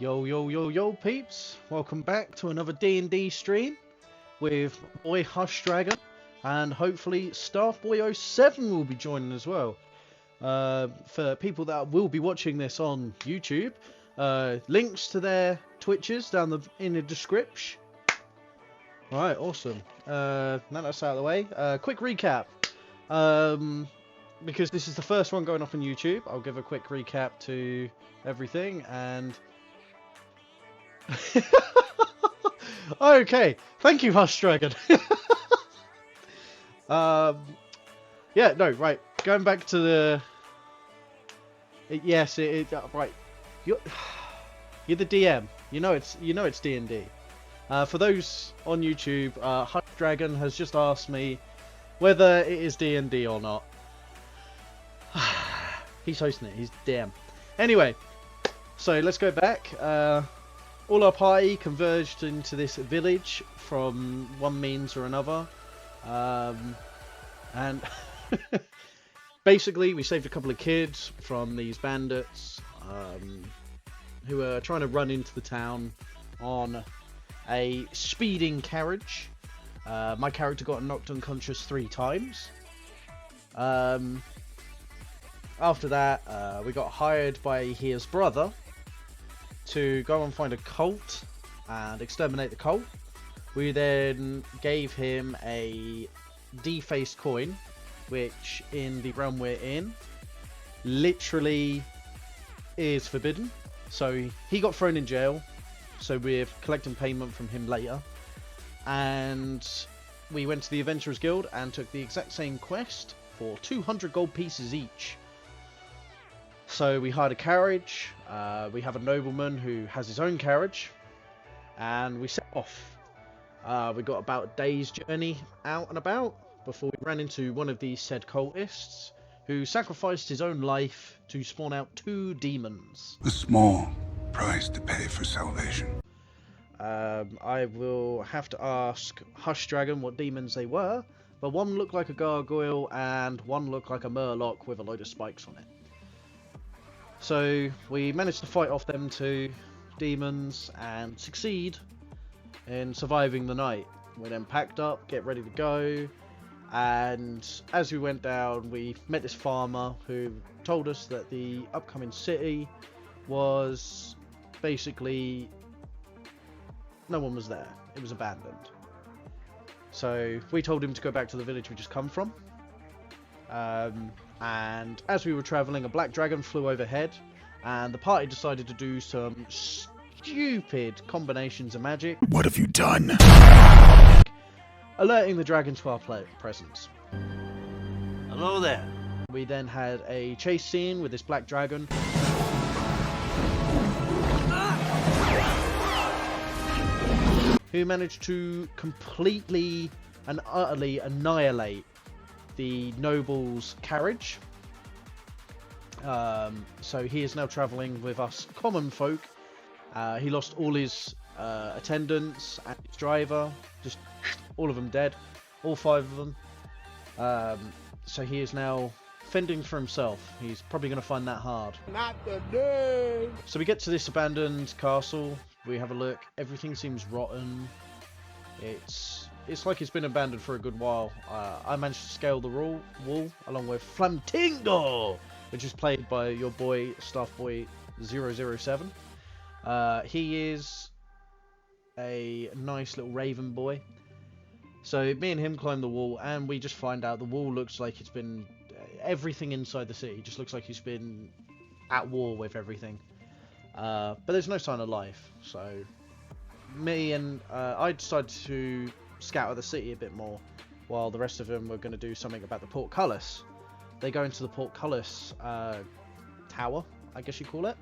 Yo, yo, yo, yo, peeps! Welcome back to another D&D stream with boy HusDragon, and hopefully Staffboy07 will be joining as well. For people that will be watching this on YouTube, links to their Twitches down in the description. Right, awesome. Now that's out of the way. Quick recap. Because this is the first one going up on YouTube, I'll give a quick recap to everything and. Okay, thank you, HusDragon. Yeah, no, right. Going back to the. Yes, right. You're the DM. You know it's D&D. For those on YouTube, HusDragon has just asked me whether it is D&D or not. He's hosting it. He's DM. Anyway, so let's go back. All our party converged into this village from one means or another, and basically we saved a couple of kids from these bandits who were trying to run into the town on a speeding carriage. My character got knocked unconscious 3 times. After that, we got hired by his brother to go and find a cult and exterminate the cult. We then gave him a defaced coin, which in the realm we're in literally is forbidden. So he got thrown in jail, so we're collecting payment from him later. And we went to the Adventurers Guild and took the exact same quest for 200 gold pieces each. So we hired a carriage, we have a nobleman who has his own carriage, and we set off. We got about a day's journey out and about before we ran into one of these said cultists who sacrificed his own life to spawn out 2 demons. A small price to pay for salvation. I will have to ask HusDragon what demons they were, but one looked like a gargoyle and one looked like a murloc with a load of spikes on it. So we managed to fight off them 2 demons and succeed in surviving the night. We then packed up, get ready to go, and as we went down we met this farmer who told us that the upcoming city was basically no one was there. It was abandoned. So we told him to go back to the village we just come from. And as we were travelling, a black dragon flew overhead, and the party decided to do some stupid combinations of magic. What have you done? Alerting the dragon to our presence. Hello there. We then had a chase scene with this black dragon. Who managed to completely and utterly annihilate the noble's carriage. So he is now travelling with us common folk. He lost all his attendants and his driver, just all of them dead, all 5 of them. So he is now fending for himself. He's probably going to find that hard. Not today. So we get to this abandoned castle. We have a look. Everything seems rotten. It's like it's been abandoned for a good while. I managed to scale the wall along with Flamtingo, which is played by your boy Staffboy007. He is a nice little raven boy. So me and him climb the wall, and we just find out the wall looks like it's been everything inside the city just looks like he's been at war with everything. But there's no sign of life. So me and I decided to scout of the city a bit more, while the rest of them were going to do something about the portcullis. They go into the portcullis tower, I guess you call it,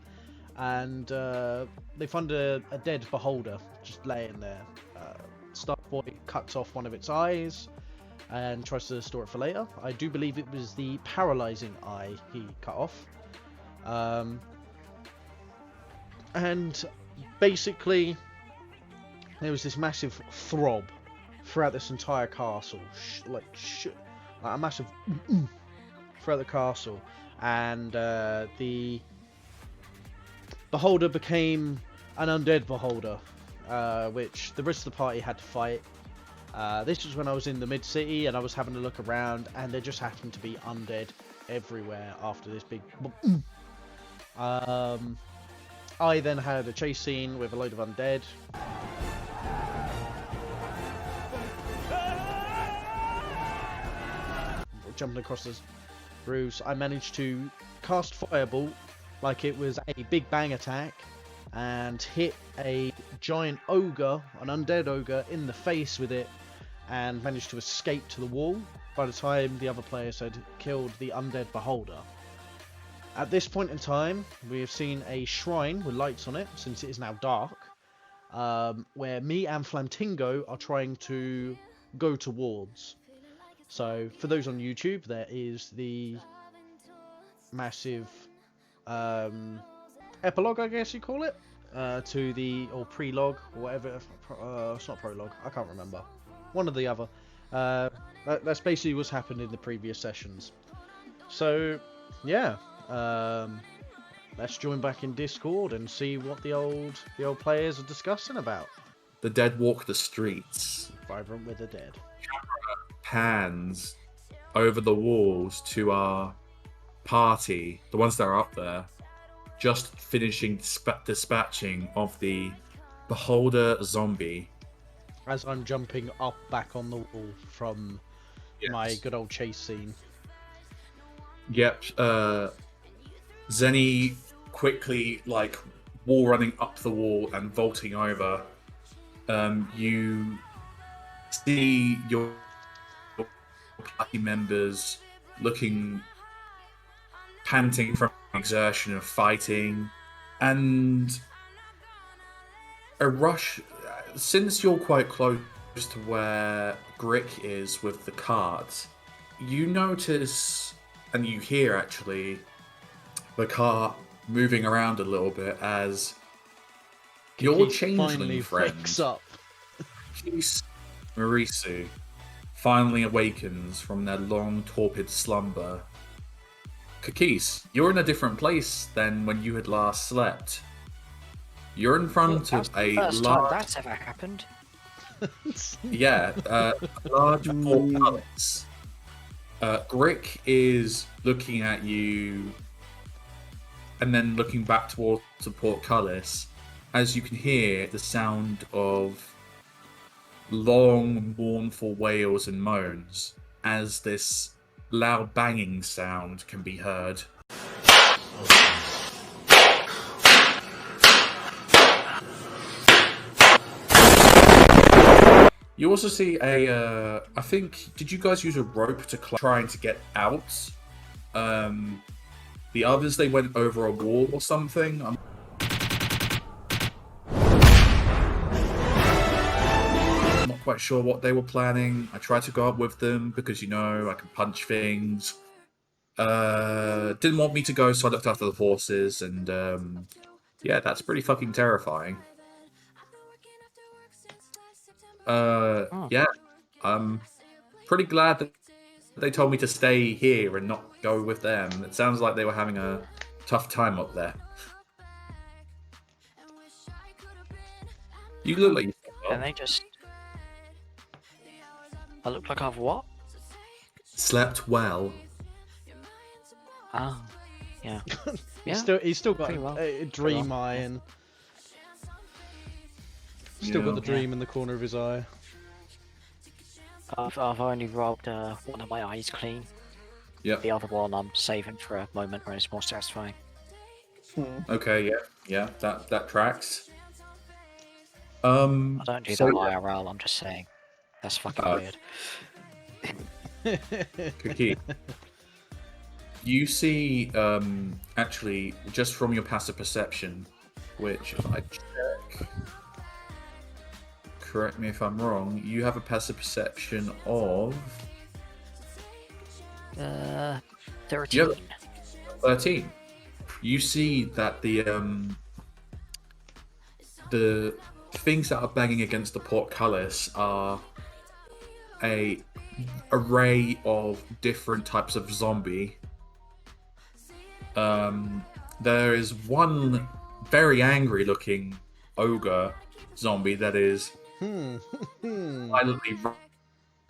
and they find a dead beholder just laying there. Starboy cuts off one of its eyes and tries to store it for later. I do believe it was the paralyzing eye he cut off. And basically there was this massive throb throughout this entire castle, like a massive throughout the castle, and the beholder became an undead beholder, which the rest of the party had to fight. This was when I was in the mid-city and I was having a look around, and there just happened to be undead everywhere after this big... I then had a chase scene with a load of undead. Jumping across the roofs, I managed to cast Firebolt like it was a big bang attack and hit a giant ogre, an undead ogre, in the face with it, and managed to escape to the wall by the time the other players had killed the undead beholder. At this point in time, we have seen a shrine with lights on it, since it is now dark, where me and Flamtingo are trying to go towards. So, for those on YouTube, there is the massive epilogue, I guess you call it, to the, or prologue, or whatever. It's not prologue, I can't remember. One or the other. That's basically what's happened in the previous sessions. So, yeah. Let's join back in Discord and see what the old players are discussing about. The dead walk the streets. Vibrant with the dead. Pans over the walls to our party, the ones that are up there, just finishing dispatching of the beholder zombie. As I'm jumping up back on the wall from my good old chase scene. Yep. Zenny quickly, like, wall running up the wall and vaulting over. You see your party members looking, panting from exertion of fighting, and a rush. Since you're quite close to where Grick is with the carts, you notice, and you hear actually, the cart moving around a little bit as your changeling friend, wakes up. Peace Marisu, finally awakens from their long, torpid slumber. Kakis, you're in a different place than when you had last slept. You're in front of a first large... time that's ever happened. Yeah, large portcullis. Grick is looking at you and then looking back towards the portcullis as you can hear the sound of long, mournful wails and moans as this loud banging sound can be heard. You also see a, I think, did you guys use a rope to trying to get out? The others, they went over a wall or something. I'm not quite sure what they were planning. I tried to go up with them because, you know, I can punch things. Didn't want me to go, so I looked after the horses, and yeah, that's pretty fucking terrifying. Yeah, I'm pretty glad that they told me to stay here and not go with them. It sounds like they were having a tough time up there. You look like you slept well. And they just... I look like I've what? Slept well. Oh, yeah. He's still got Pretty well. a dream eye, and still got the dream in the corner of his eye. I've only robbed one of my eyes clean. Yep. The other one I'm saving for a moment where it's more satisfying. Okay, yeah, that tracks. I don't do that IRL, I'm just saying. That's fucking weird. Cookie. You see, actually, just from your passive perception, which if I check, correct me if I'm wrong, you have a passive perception of 13. Yep. 13. You see that the things that are banging against the portcullis are a array of different types of zombie. There is one very angry looking ogre zombie that is violently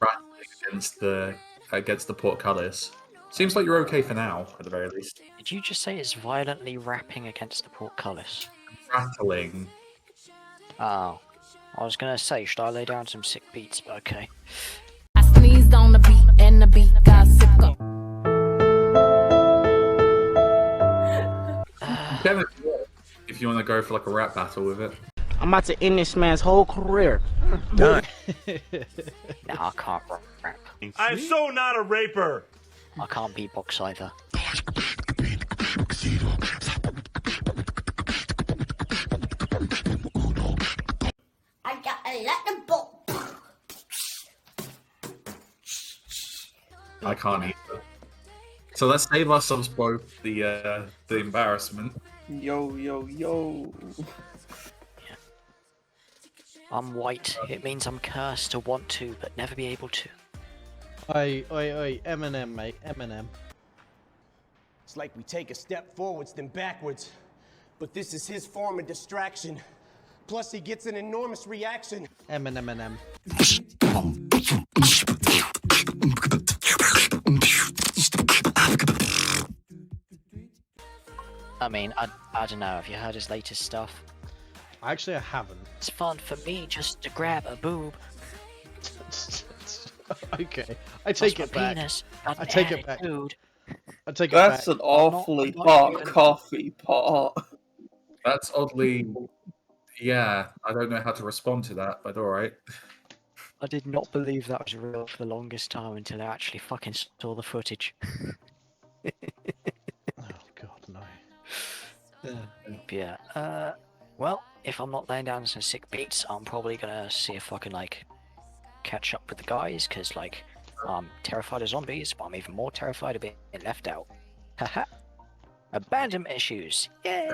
rattling against the portcullis. Seems like you're okay for now, at the very least. Did you just say it's violently rapping against the portcullis? Rattling. Oh. I was gonna say, should I lay down some sick beats, but okay. I sneezed on the beat and the beat got sicker. If you want to go for like a rap battle with it. I'm about to end this man's whole career. Nah, I can't rap. I'm so not a raper. I can't beatbox either. I got a lot of book. I can't either. So let's save ourselves both the embarrassment. Yo, yo, yo. I'm white. It means I'm cursed to want to, but never be able to. Oi, Eminem, mate, Eminem. It's like we take a step forwards then backwards. But this is his form of distraction. Plus he gets an enormous reaction. Eminem. I mean, I don't know. Have you heard his latest stuff? Actually, I haven't. It's fun for me just to grab a boob. Okay, I take it back. Penis, I take it back. attitude. I take it back. That's an awfully I'm not hot even- coffee pot. That's oddly... Yeah, I don't know how to respond to that, but alright. I did not believe that was real for the longest time until I actually fucking saw the footage. Oh god, no. Yeah. Well, if I'm not laying down some sick beats, I'm probably gonna see if I can like catch up with the guys, because like I'm terrified of zombies, but I'm even more terrified of being left out. Haha. Abandonment issues. Yay!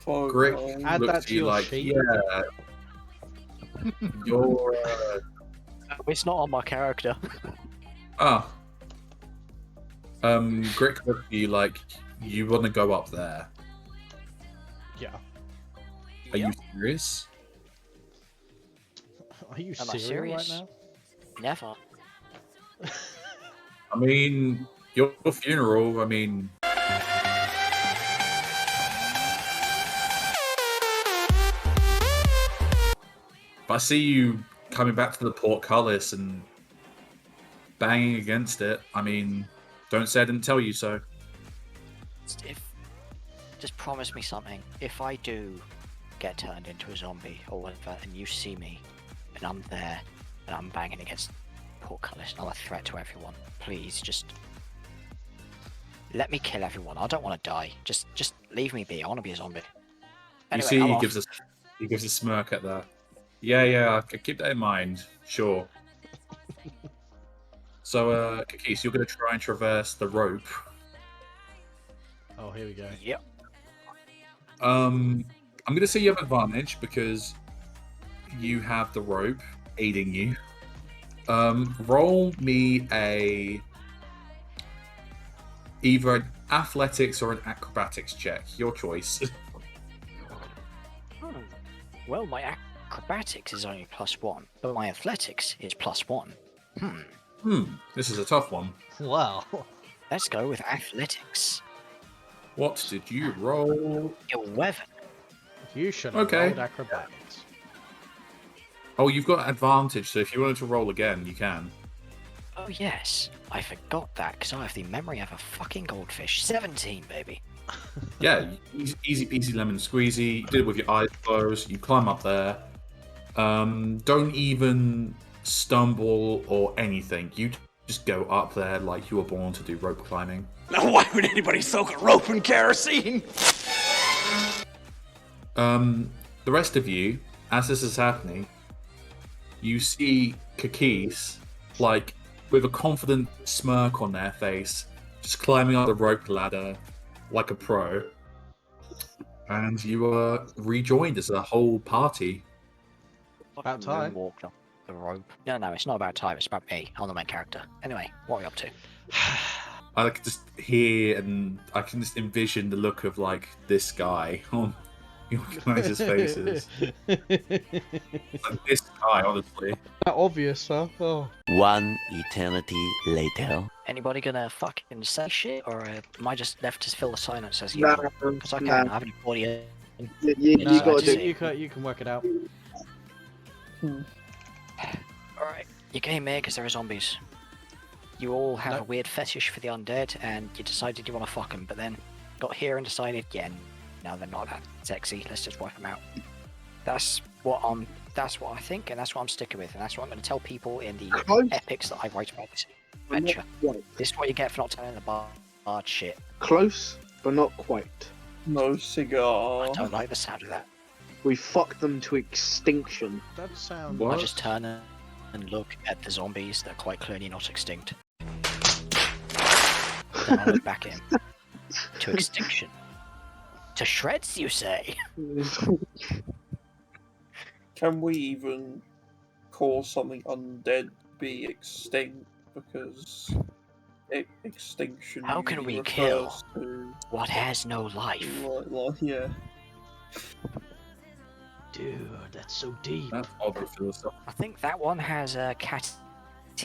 Grick Add looks that at to you your like, sheet. yeah, you're, It's not on my character. Grick looks at you like, you want to go up there. Yeah. Are you serious? Are you Am I serious serious? right Never. I mean, your funeral, I mean... If I see you coming back to the portcullis and banging against it, I mean, don't say I didn't tell you so. Just promise me something. If I do get turned into a zombie or whatever, and you see me, and I'm there, and I'm banging against portcullis, and I'm a threat to everyone, please just let me kill everyone. I don't want to die. Just leave me be. I want to be a zombie. Anyway, You see, I'm he off. gives a smirk at that. Yeah, I keep that in mind. Sure. So, Kakis, you're going to try and traverse the rope. now? Oh, here we go. Yep. I'm going to say you have advantage because you have the rope aiding you. Roll me either an athletics or an acrobatics check. Your choice. Well, my acrobatics is only +1, but my athletics is +1. This is a tough one. Wow. Let's go with athletics. What did you roll? 11. You should have Okay. rolled acrobatics. Oh, you've got advantage, so if you wanted to roll again, you can. Oh yes, I forgot that because I have the memory of a fucking goldfish. 17, baby. Yeah, easy peasy lemon squeezy. You did it with your eyes closed. You climb up there. Don't even stumble or anything. You just go up there like you were born to do rope climbing. Now why would anybody soak a rope in kerosene? The rest of you, as this is happening, you see Kakis, like, with a confident smirk on their face, just climbing up the rope ladder like a pro. And you are rejoined as a whole party. About time. Walked up the rope. No, it's not about time. It's about me. I'm the main character. Anyway, what are we up to? I can just hear and I can just envision the look of, like, this guy on You recognise his faces. Like this guy, honestly. That obvious, huh? Oh. One eternity later. Anybody gonna fucking say shit, or am I just left to fill the silence as Nah, usual? Because I can. nah. I haven't bought it. You No, gotta do you can work it out. Alright, you came here because there are zombies. You all have a weird fetish for the undead, and you decided you want to fuck them, but then got here and decided, yeah, no, they're not that sexy. Let's just wipe them out. That's what I think, and that's what I'm sticking with, and that's what I'm going to tell people in the epics that I write about this adventure. This is what you get for not telling the bard shit. Close, but not quite. No cigar. I don't like the sound of that. We fucked them to extinction. That sounds. What? I just turn and look at the zombies. They're quite clearly not extinct. Then I look back at him. To extinction. To shreds, you say? Can we even call something undead be extinct? Because extinction. How can we kill what has no life? Yeah. Dude, that's so deep. That's oddly philosophical. I think that one has a cat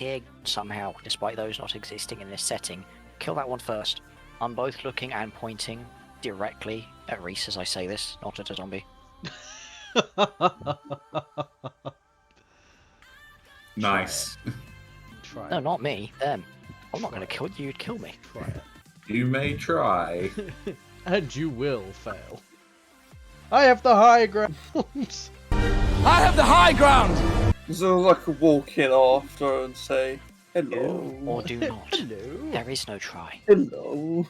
egg somehow, despite those not existing in this setting. Kill that one first. I'm both looking and pointing directly at Reese as I say this, not at a zombie. Nice. Try No, it. not me. Them. I'm not going to kill you. You'd kill me. Try it. You may try. And you will fail. I have the high ground. I have the high ground! So I could walk in after and say, hello. Or do not. Hello. There is no try. Hello.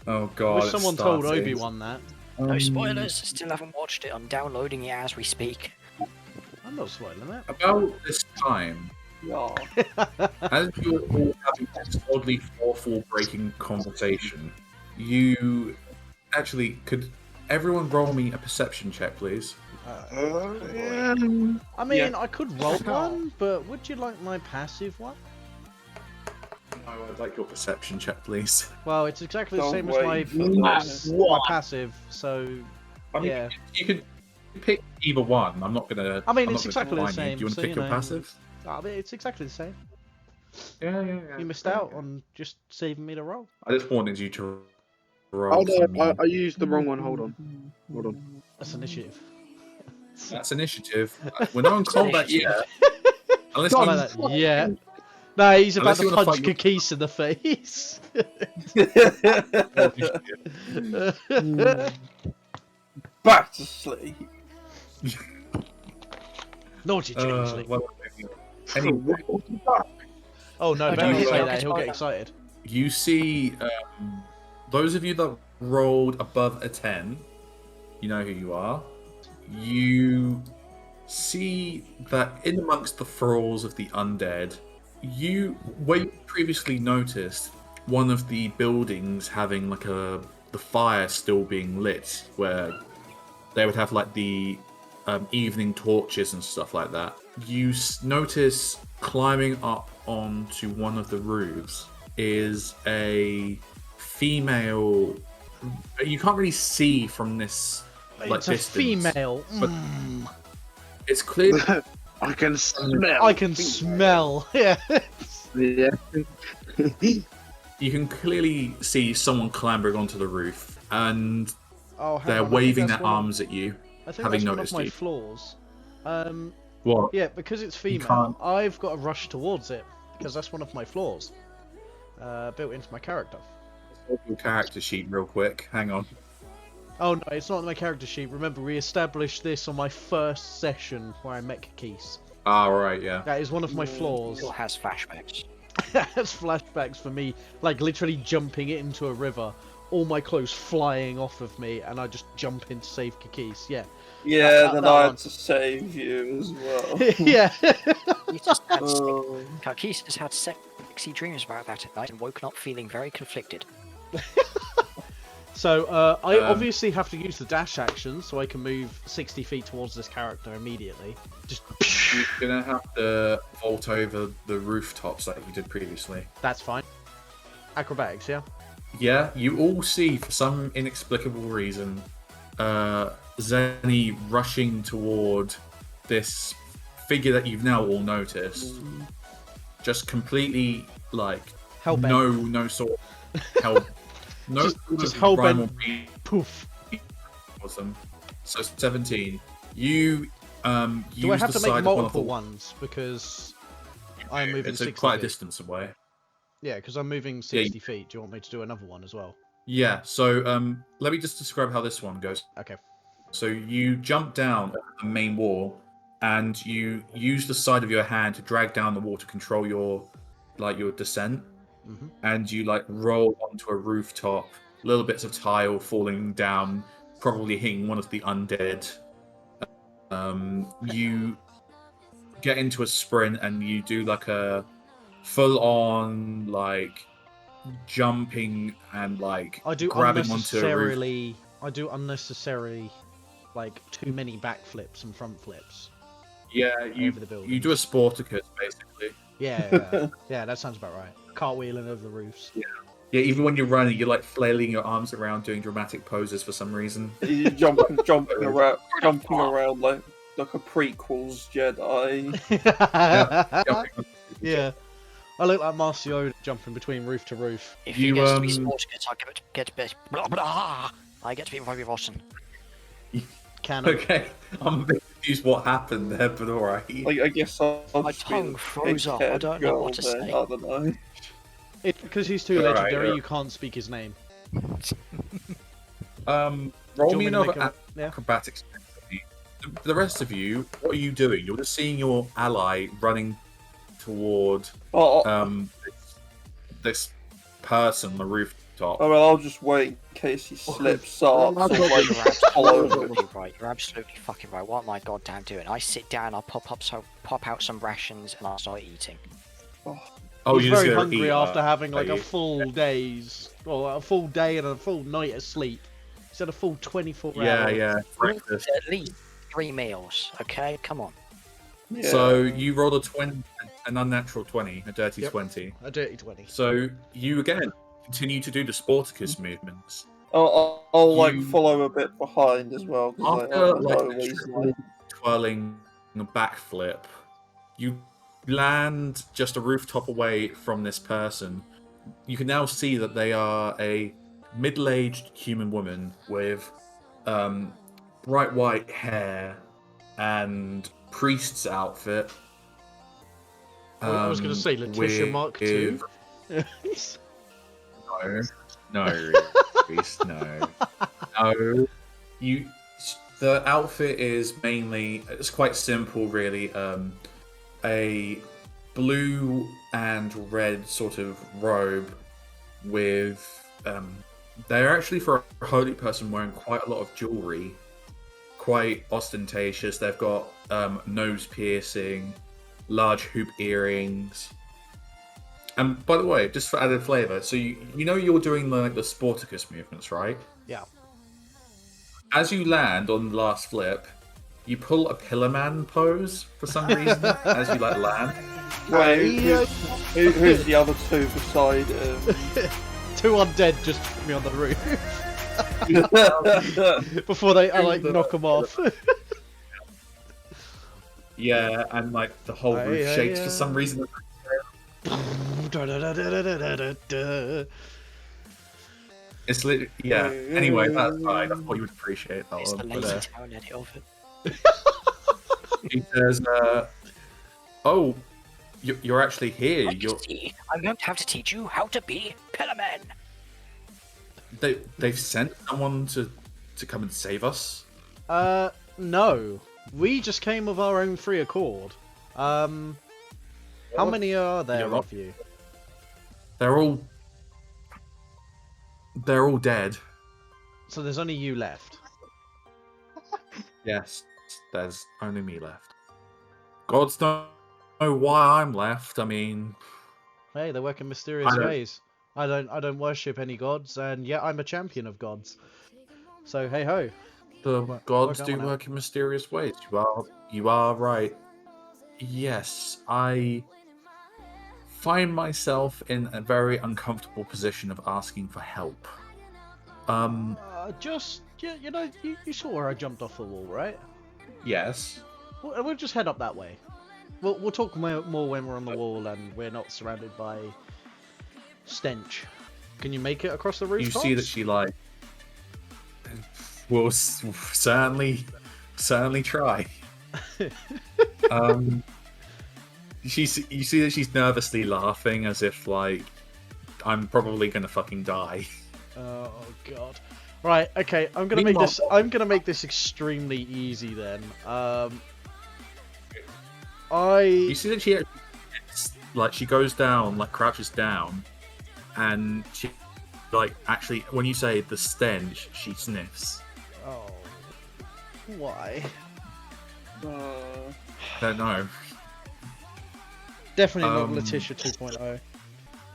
Oh I god. wish it's someone told starting. Obi-Wan that. No spoilers. Still haven't watched it. I'm downloading it as we speak. I'm not spoiling that. About this time, Yeah. as you were all having this oddly fourth-wall-breaking conversation, you actually could everyone roll me a perception check, please? I mean, I could roll one, but would you like my passive one? No, I'd like your perception check, please. Well, it's exactly the Don't same wait. as my passive, so I mean, yeah. you could pick either one. I'm not gonna. I mean, I'm it's not gonna exactly the decline you. same, Do you want so, to pick you your know. passive? I mean, it's exactly the same. Yeah. You missed out on just saving me the roll. I just wanted you to Oh roll. no, I used the wrong one. Hold on. That's initiative. That's initiative. We're not in combat yet. Unless Not you like that yet. No, he's about Unless you to wanna punch fight your- Kakis in the face. Back to sleep. Naughty dream sleep. well, anyway, Oh no, Okay, better not yeah, say okay, that. He'll get spoiler. excited. you see those of you that rolled above a 10, you know who you are. You see that in amongst the thralls of the undead, where you previously noticed one of the buildings having like the fire still being lit, where they would have like the evening torches and stuff like that. You notice climbing up onto one of the roofs is a female. You can't really see from this like It's a distance, female. but Mm. it's clear. I can smell. I can smell. Yeah. Yeah. You can clearly see someone clambering onto the roof, and Oh, hang they're on, I think waving that's their one- arms at you, I think having that's one of noticed my you. flaws. What? Yeah, because it's female, can't- I've got to rush towards it because that's one of my flaws. Built into my character. Your character sheet, real quick. Hang on. Oh no, it's not on my character sheet. Remember, we established this on my first session where I met Kakis. Ah, right, yeah. That is one of my flaws. Still has flashbacks. That's flashbacks for me, like literally jumping into a river, all my clothes flying off of me, and I just jump in to save Kakis. Yeah. Yeah, That then one. I had to save you as well. Yeah. He's just had Oh. Kakis has had sexy dreams about that at night and woken up feeling very conflicted. So, I obviously have to use the dash action so I can move 60 feet towards this character immediately. Just, You're gonna have to vault over the rooftops like you did previously. that's fine. Acrobatics, yeah? Yeah, you all see, for some inexplicable reason, Zenny rushing toward this figure that you've now all noticed. Just completely like Hellbent. no sort of help. No just sort of rhyme or hellbent. reason. Poof. Awesome. So 17. You Do I have to make multiple one? ones because I'm moving 60 quite a feet? distance away. Yeah, because I'm moving 60 feet. Do you want me to do another one as well? Yeah. So let me just describe how this one goes. Okay. So you jump down the main wall, and you use the side of your hand to drag down the wall to control your descent. Mm-hmm. And you like roll onto a rooftop, little bits of tile falling down, probably hitting one of the undead. You get into a sprint and you do like a full-on like jumping and like grabbing onto a roof. I do unnecessary like too many backflips and front flips. Yeah, you do a Sporticus basically. Yeah, yeah, that sounds about right. Cartwheeling over the roofs. Yeah, even when you're running, you're like flailing your arms around, doing dramatic poses for some reason. You're jumping around like a prequels Jedi. Yeah. I look like Master Yoda jumping between roof to roof. If you get to be Sporticus, I get to be blah blah. I get to be Robbie Rossen. Canon. Okay, I'm a bit confused what happened there, but alright. I guess my tongue froze up. I don't know what to say. I don't know. Because he's too legendary, you can't speak his name. Roll me another acrobatics. The rest of you, what are you doing? You're just seeing your ally running toward this person on the rooftop. I mean, I'll just wait in case he slips up. You're absolutely fucking right. What am I goddamn doing? I sit down, I pop out some rations, and I start eating. He's very hungry after having like a full day's, or a full day and a full night of sleep. He's had a full 24 hours. Yeah. Breakfast. At least 3 meals. Okay, come on. Yeah. So you rolled an unnatural 20, a dirty 20. A dirty 20. So you again continue to do the Sporticus movements. I'll follow a bit behind as well. After twirling a backflip, you land just a rooftop away from this person. You can now see that they are a middle-aged human woman with bright white hair and priest's outfit. I was going to say Letitia Mark II. No, priest, no. The outfit is mainly, it's quite simple, really. A blue and red sort of robe with they're actually, for a holy person, wearing quite a lot of jewelry, quite ostentatious. They've got nose piercing, large hoop earrings. And by the way, just for added flavor, so you know you're doing the Sporticus movements, right? Yeah. As you land on the last flip, you pull a Pillarman pose for some reason as you land. Wait, who's the other two beside him? 2 undead just took me on the roof before they knock them off. Yeah, and the whole roof shakes for some reason. It's literally, yeah. Anyway, that's fine. I thought you would appreciate that it's one. The lazy town edit of it. He says, "Oh, you're actually here. I'm going to have to teach you how to be Pillarmen." They've sent someone to come and save us. No, we just came of our own free accord. How many are there of you? They're all dead. So there's only you left. Yes, there's only me left. Gods don't know why I'm left. I mean, hey, they work in mysterious ways. I don't worship any gods, and yet I'm a champion of gods. So hey ho. The gods do work in mysterious ways. You are right. Yes, I find myself in a very uncomfortable position of asking for help. Just you know, you saw where I jumped off the wall, right? Yes. We'll just head up that way. We'll talk more when we're on the wall and we're not surrounded by stench. Can you make it across the rooftops? You see that she like will certainly try. You see that she's nervously laughing as if like I'm probably gonna fucking die. Oh god. Right, okay, I'm gonna make this extremely easy then. You see that she goes down, like crouches down, and she like actually when you say the stench, she sniffs. Oh. Why? I don't know. Definitely not Letitia 2.0.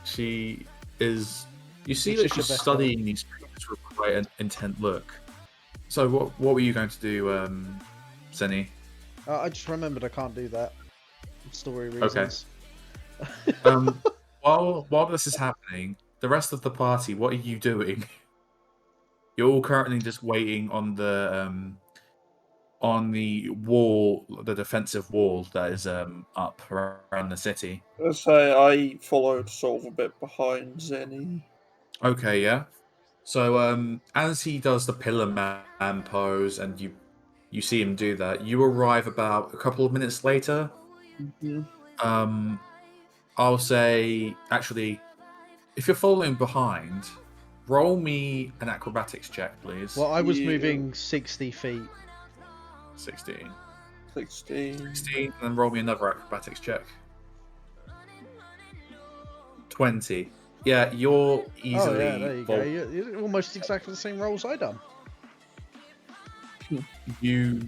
She is. You see Letitia that she's Best studying these creatures with quite an intent look. So what were you going to do, Zenny? I just remembered I can't do that. Story reasons. Okay. While this is happening, the rest of the party, what are you doing? You're all currently just waiting on the wall, the defensive wall that is up around the city. So I followed sort of a bit behind Zenny. Okay, yeah. So as he does the pillar man pose, and you see him do that, you arrive about a couple of minutes later. Mm-hmm. I'll say, actually, if you're following behind, roll me an acrobatics check, please. Well, I was moving 60 feet. 16. 16. 16, and then roll me another acrobatics check. 20. Yeah, you're easily... Oh, yeah, there you go. You're almost exactly the same rolls I done. You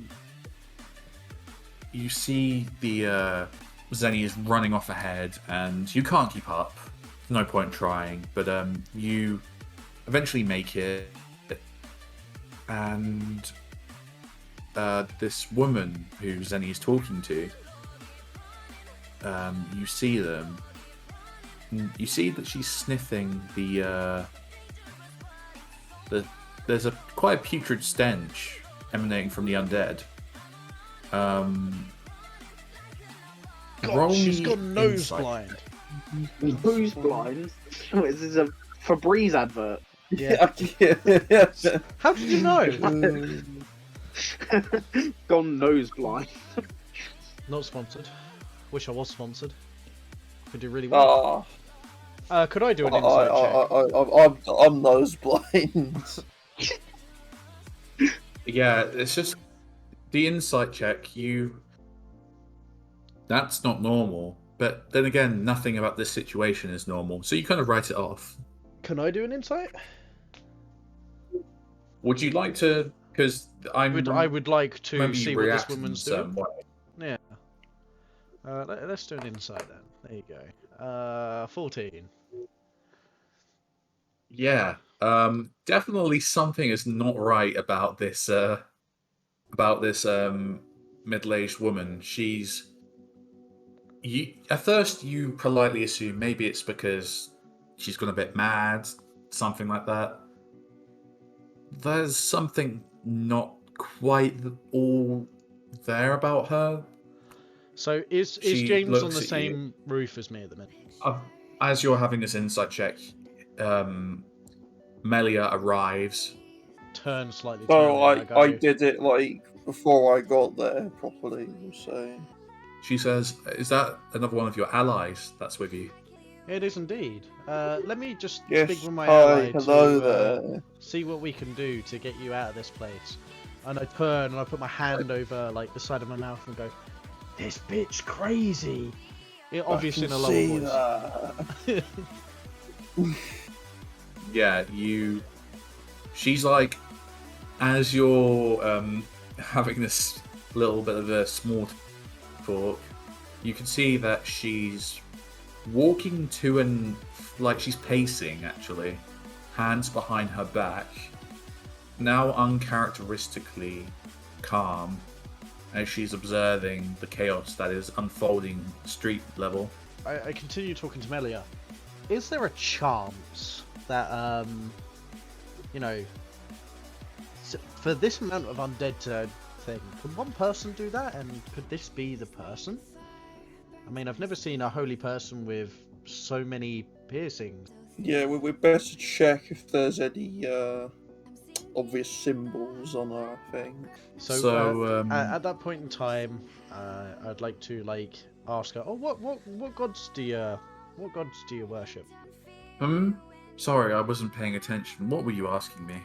see the Zenny is running off ahead, and you can't keep up. No point trying, but you eventually make it, and this woman who Zenny is talking to, you see them. You see that she's sniffing there's quite a putrid stench emanating from the undead. God, she's got nose blind. Nose blind? Oh, is this a Febreze advert? Yeah. How did you know? Gone nose blind. Not sponsored. Wish I was sponsored. Could do really well. Could I do an insight check? I'm nose blind. Yeah, it's just the insight check. That's not normal. But then again, nothing about this situation is normal. So you kind of write it off. Can I do an insight? Would you like to? Because I would like to see what this woman's doing. Way. Yeah. Let's do an insight then. There you go. 14. Yeah. Definitely something is not right about this. Middle-aged woman. At first, you politely assume maybe it's because she's gone a bit mad, something like that. There's something not quite all there about her. So is James on the same roof as me at the minute? As you're having this insight check, Melia arrives. Turn slightly. So I did it like before I got there properly. So she says, "Is that another one of your allies that's with you?" It is indeed. Let me just yes, speak with my hi, ally hello to there. See what we can do to get you out of this place. And I turn and I put my hand over like the side of my mouth and go, "This bitch crazy." It, obviously in a lower voice. Yeah, she's like, as you're having this little bit of a small talk, you can see that she's walking to and like she's pacing actually, hands behind her back, now uncharacteristically calm as she's observing the chaos that is unfolding street level. I continue talking to Melia. Is there a chance that For this amount of undead thing, could one person do that? And could this be the person? I mean, I've never seen a holy person with so many piercings. Yeah, we're better check if there's any obvious symbols on her, I think. So, at that point in time, I'd like to ask her, oh, what gods do you worship? Sorry, I wasn't paying attention. What were you asking me?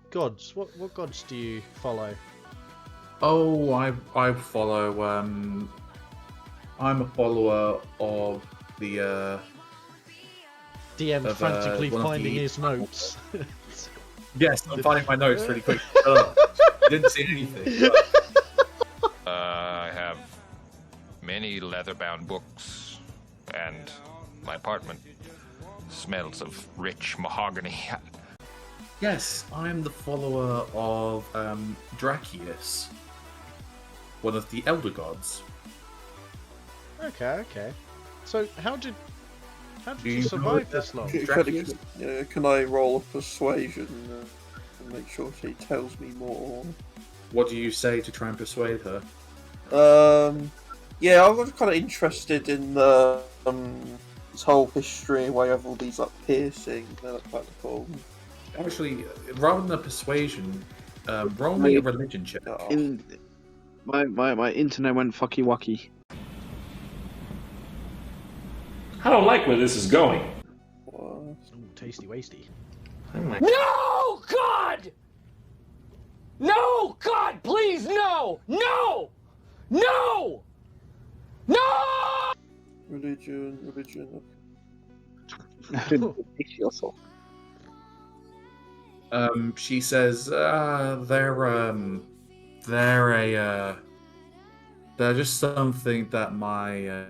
Gods. What gods do you follow? Oh, I follow. I'm a follower of the. DM frantically finding his notes. Yes, I'm finding my notes really quick. I didn't see anything. I have many leather-bound books, and my apartment smells of rich mahogany. Yes, I'm the follower of Dracius, one of the elder gods. Okay. So how did you survive this long? Can I roll a persuasion and make sure she tells me more? What do you say to try and persuade her? Yeah, I was kind of interested in the this whole history where you have all these piercings. They're quite cool. Actually, rather than a persuasion, roll me a religion check. My internet went fucky wucky. I don't like where this is going. Ooh, tasty wasty. No, God! No, God, please, no! No! No! No! Religion. Yourself. She says, they're just something that my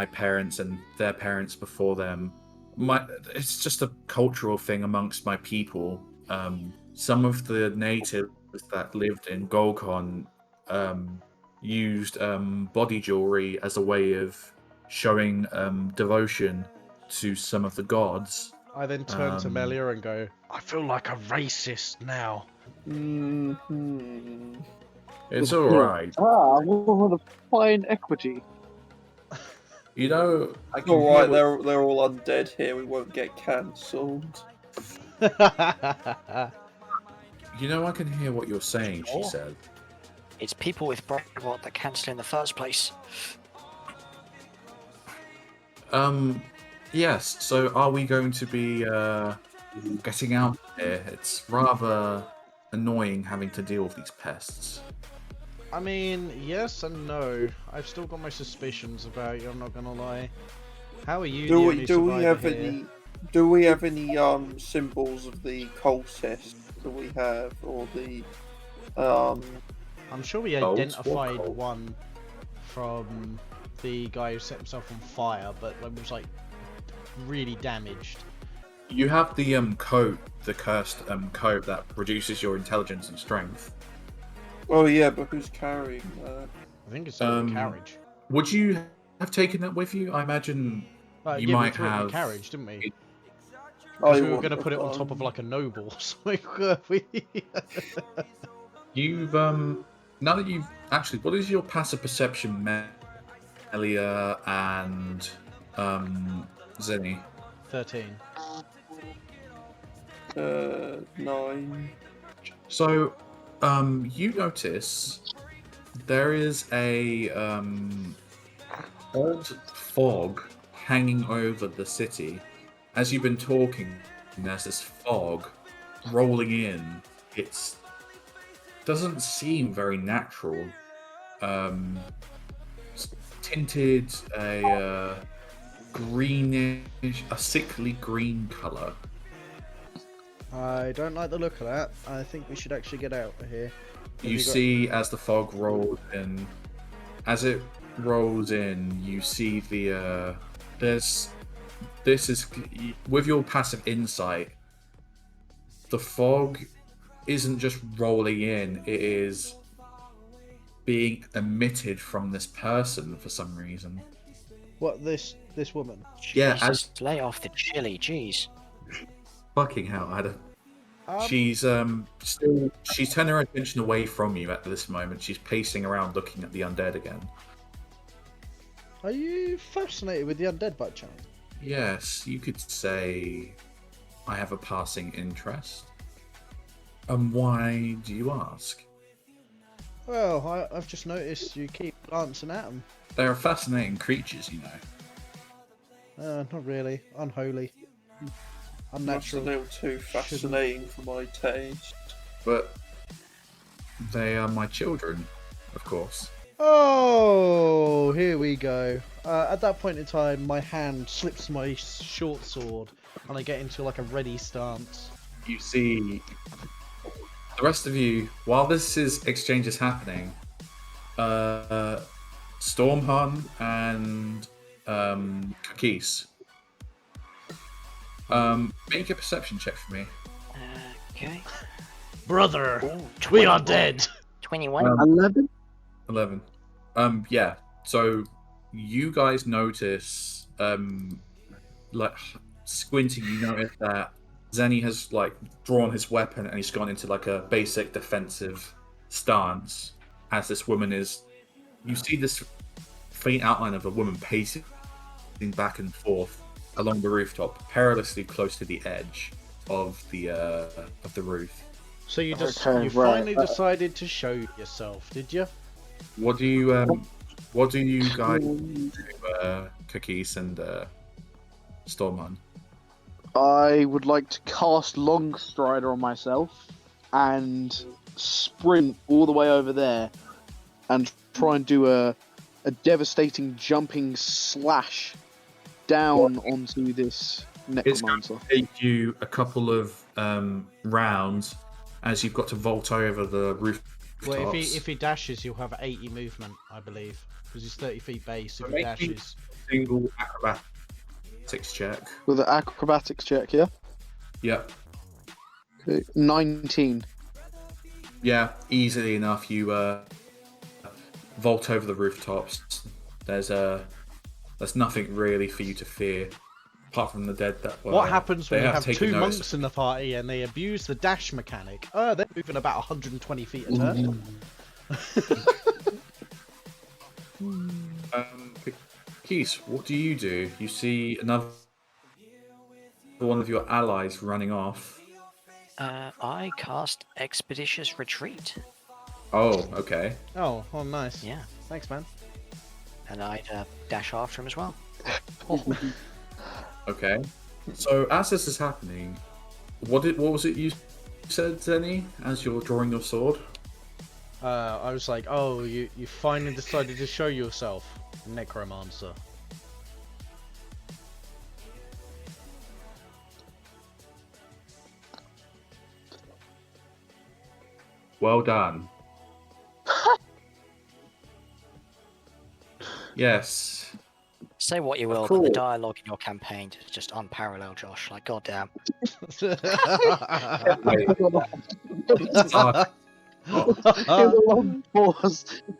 parents and their parents before them. It's just a cultural thing amongst my people. Some of the natives that lived in Golcon used body jewelry as a way of showing devotion to some of the gods. I then turn to Melia and go, I feel like a racist now. It's alright. What a fine equity. You know, Alright, they're all undead here, we won't get cancelled. You know, I can hear what you're saying, she said. It's people with brain rot that cancel in the first place. Yes, so are we going to be getting out here? It's rather annoying having to deal with these pests. I mean, yes and no. I've still got my suspicions about you, I'm not gonna lie. How are you Do we have any symbols of the cultists that we have, or the I'm sure we identified one from the guy who set himself on fire, but it was really damaged. You have the coat, the cursed coat that reduces your intelligence and strength. Oh yeah, but who's carrying that? I think it's in the carriage. Would you have taken that with you? I imagine you might we have. The carriage, didn't we? We were going to put it on top of a noble. You've now that you've actually, what is your passive perception, Melia and Zenny? 13. 9. So, you notice there is a old fog hanging over the city. As you've been talking, there's this fog rolling in. It doesn't seem very natural. It's tinted a greenish, a sickly green color. I don't like the look of that. I think we should actually get out of here. You see, as the fog rolls in, as it rolls in, you see the this is with your passive insight. The fog isn't just rolling in; it is being emitted from this person for some reason. What, this woman? Yeah, Jesus, lay off the chili, jeez. Fucking hell, Adam. She's she's turning her attention away from you at this moment. She's pacing around looking at the undead again. Are you fascinated with the undead by chance? Yes, you could say I have a passing interest. And why do you ask? Well, I've just noticed you keep glancing at them. They're fascinating creatures, you know. Not really. Unholy. Unnatural. That's a little too fascinating for my taste. But they are my children, of course. Oh, here we go. At that point in time, my hand slips my short sword, and I get into like a ready stance. You see, the rest of you, while this exchange is happening, Stormhun and Kakis, make a perception check for me. Okay. Brother, Ooh, we are dead. 21. 11? 11. Yeah. So you guys notice, like squinting, you notice that Zenny has like drawn his weapon and he's gone into like a basic defensive stance. As this woman is, you see this faint outline of a woman pacing back and forth along the rooftop, perilously close to the edge of the roof. So you just Okay, you right. finally decided to show yourself, did you? What do you guys do, Kakis and Stormhun? I would like to cast Longstrider on myself and sprint all the way over there and try and do a devastating jumping slash down onto this It's going necromancer. to take you a couple of rounds as you've got to vault over the roof. Well, if he dashes, he'll have 80 movement, I believe, because he's 30 feet base. If he dashes, Single acrobatics check. With an acrobatics check, yeah? Yep. Okay, 19. Yeah, easily enough. You vault over the rooftops. There's nothing really for you to fear, apart from the dead. what happens when they you have taken two notice monks in the party and they abuse the dash mechanic? Oh, they're moving about 120 feet a turn. Keys, what do? You see another one of your allies running off. I cast Expeditious Retreat. Oh, okay. Oh, nice. Yeah. Thanks, man. And I'd dash after him as well. Okay. So as this is happening, what was it you said, Zenny, as you're drawing your sword? I was like, oh, you finally decided to show yourself, necromancer. Well done. Yes. Say what you will, but the dialogue in your campaign is just unparalleled, Josh. Like, goddamn.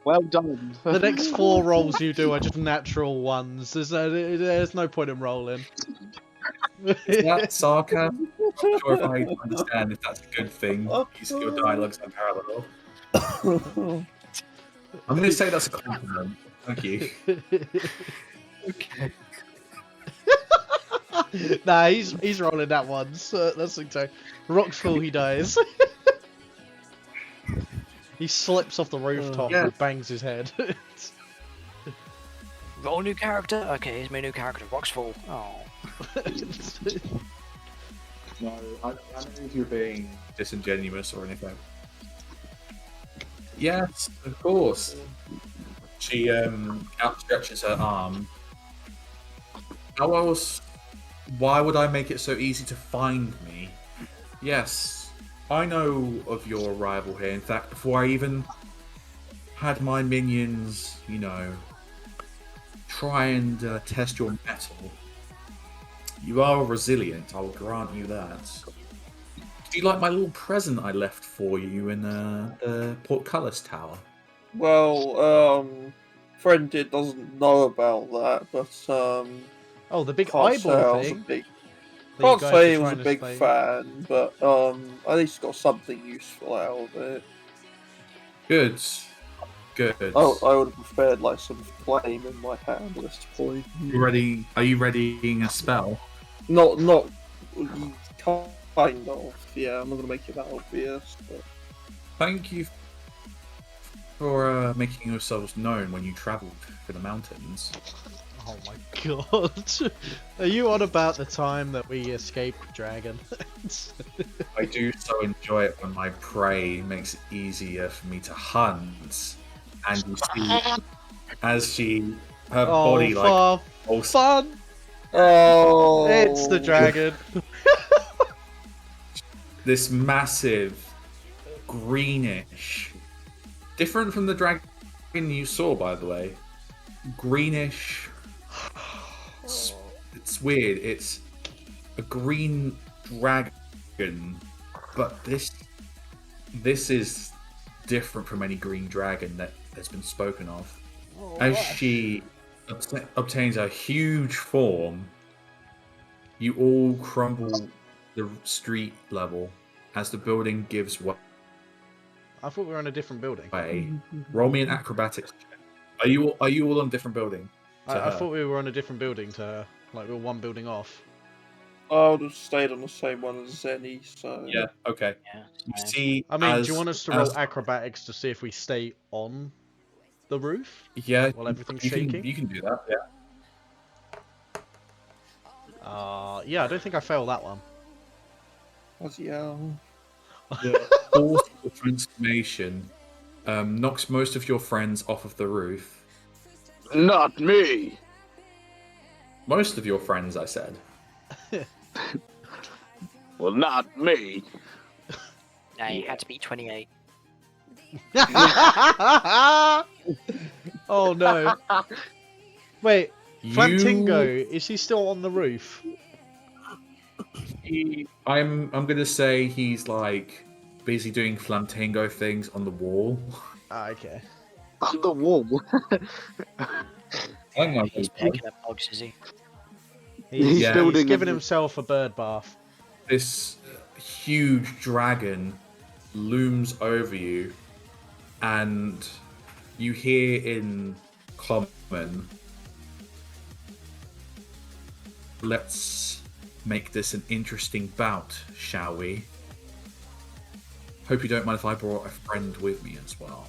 Well done. The next 4 rolls you do are just natural ones. There's no point in rolling. Is that sarcasm? I'm not sure if I understand if that's a good thing. Your dialogue's unparalleled. I'm going to say that's a compliment. Thank you. Okay. Nah, he's rolling that one. So that's so. Rocks full, he dies. He slips off the rooftop and bangs his head. Got a new character? Okay, here's my new character, Roxfall. Oh. No, I don't know if you're being disingenuous or anything. Yes, of course. She outstretches her arm. Why would I make it so easy to find me? Yes, I know of your arrival here. In fact, before I even had my minions, try and test your mettle, you are resilient, I will grant you that. Do you like my little present I left for you in the Portcullis Tower? Well, Friended doesn't know about that, but oh, the big can't say I eyeball was a thing. that you Can't guys say are he was a trying to big slay? fan, but at least got something useful out of it. Good. Good. I would have preferred like some flame in my hand at this point. You ready? Are you readying a spell? Not kind of. Yeah, I'm not gonna make it that obvious. But... Thank you for making yourselves known when you travelled through the mountains. Oh my god. Are you on about the time that we escaped dragon? I do so enjoy it when my prey makes it easier for me to hunt. And you see, as her body like... Oh, fun! Oh, it's the dragon. This massive, greenish... Different from the dragon you saw, by the way. Greenish... It's weird. It's a green dragon, but this is different from any green dragon that has been spoken of. As she obtains a huge form, you all crumble the street level as the building gives way. I thought we were in a different building. Roll me an acrobatics check. Are you all on a different building? I thought we were on a different building to her. Like we were one building off. I would have stayed on the same one as Zenny, so... Yeah, okay. Yeah, You see, I mean, do you want us to roll acrobatics to see if we stay on the roof? Yeah. While everything's shaking? You can do that, yeah. Yeah, I don't think I failed that one. The force of the transformation knocks most of your friends off of the roof. Not me! Most of your friends, I said. Well, not me. Nah, you had to be 28. Oh no. Wait, Flantingo, is he still on the roof? I'm gonna say he's like busy doing Flantingo things on the wall. Okay. On the wall? He's picking up bugs, is he? He's building giving himself a bird bath. This huge dragon looms over you, and you hear in common, "Let's make this an interesting bout, shall we? Hope you don't mind if I brought a friend with me as well."